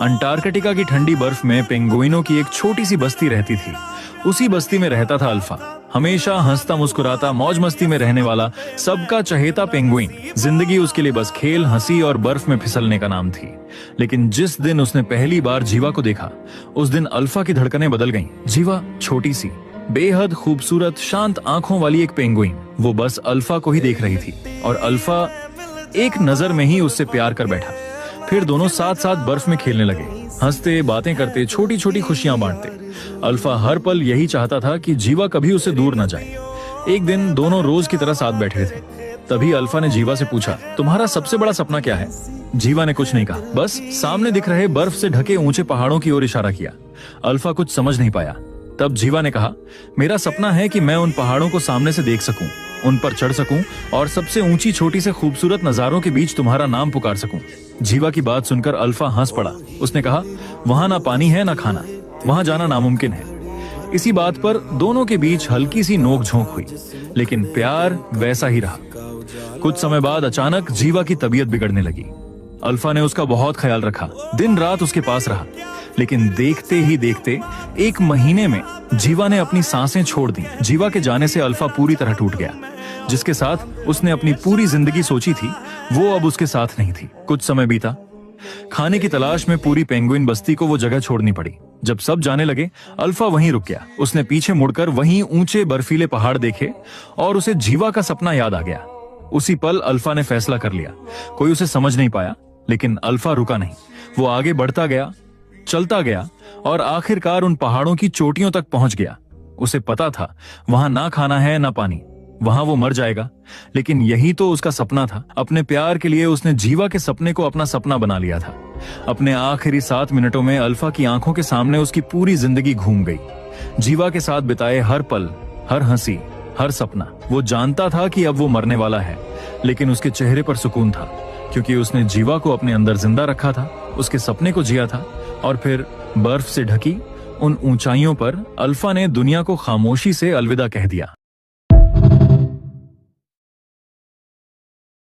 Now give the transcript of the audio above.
Antarctica की ठंडी बर्फ में पेंगुइनों की एक छोटी सी बस्ती रहती थी। उसी बस्ती में रहता था अल्फा, हमेशा हंसता मुस्कुराता मौज मस्ती में रहने वाला सबका चहेता पेंगुइन। जिंदगी उसके लिए बस खेल, हंसी और बर्फ में फिसलने का नाम थी। लेकिन जिस दिन उसने पहली बार जीवा को देखा, उस दिन अल्फा की धड़कनें बदल गईं। जीवा छोटी सी, बेहद खूबसूरत, शांत आंखों वाली एक पेंगुइन, वो बस अल्फा को ही देख रही थी और अल्फा एक नजर में ही उससे प्यार कर बैठा। फिर दोनों साथ साथ बर्फ में खेलने लगे, हंसते, बातें करते, छोटी छोटी खुशियां बांटते। अल्फा हर पल यही चाहता था कि जीवा कभी उसे दूर न जाए। एक दिन दोनों रोज की तरह साथ बैठे थे। तभी अल्फा ने जीवा से पूछा, तुम्हारा सबसे बड़ा सपना क्या है? जीवा ने कुछ नहीं कहा, बस सामने दिख रहे बर्फ से ढके ऊंचे पहाड़ों की ओर इशारा किया। अल्फा कुछ समझ नहीं पाया। तब जीवा ने कहा, मेरा सपना है कि मैं उन पहाड़ों को सामने से देख सकूं, उन पर चढ़ सकूं और सबसे ऊंची छोटी से खूबसूरत नजारों के बीच तुम्हारा नाम पुकार सकूं। जीवा की बात सुनकर अल्फा हंस पड़ा। उसने कहा, वहां ना पानी है ना खाना, वहां जाना नामुमकिन है। इसी बात पर दोनों के बीच हल्की सी नोक-झोंक हुई, लेकिन प्यार वैसा ही रहा। कुछ समय बाद अचानक जीवा की तबीयत बिगड़ने लगी। अल्फा ने उसका बहुत ख्याल रखा, दिन रात उसके पास रहा। लेकिन देखते ही देखते 1 महीने में जीवा ने अपनी सांसें छोड़ दी। जीवा के जाने से अल्फा पूरी तरह टूट गया। जिसके साथ उसने अपनी पूरी जिंदगी सोची थी, वो अब उसके साथ नहीं थी। कुछ समय बीता। खाने की तलाश में पूरी पेंगुइन बस्ती को वो जगह छोड़नी पड़ी। जब सब जाने लगे, अल्फा वहीं रुक गया। उसने पीछे मुड़कर वहीं ऊंचे बर्फीले पहाड़ देखे और उसे जीवा का सपना याद आ गया। उसी पल अल्फा ने फैसला कर लिया। कोई उसे समझ नहीं पाया, लेकिन अल्फा रुका नहीं। वो आगे बढ़ता गया, चलता गया और आखिरकार उन पहाड़ों की चोटियों तक पहुंच गया। उसे पता था, वहां ना खाना है ना पानी, वहां वो मर जाएगा। लेकिन यही तो उसका सपना था। अपने प्यार के लिए उसने जीवा के सपने को अपना सपना बना लिया था। अपने आखिरी 7 मिनटों में अल्फा की आंखों के सामने उसकी पूरी जिंदगी घूम गई। जीवा के साथ बिताए हर पल, हर हंसी, हर सपना। वो जानता था कि अब वो मरने वाला है, लेकिन उसके चेहरे पर सुकून था, क्योंकि उसने जीवा को अपने अंदर जिंदा रखा था, उसके सपने को जिया था। और फिर बर्फ से ढकी उन ऊंचाइयों पर अल्फा ने दुनिया को खामोशी से अलविदा कह दिया।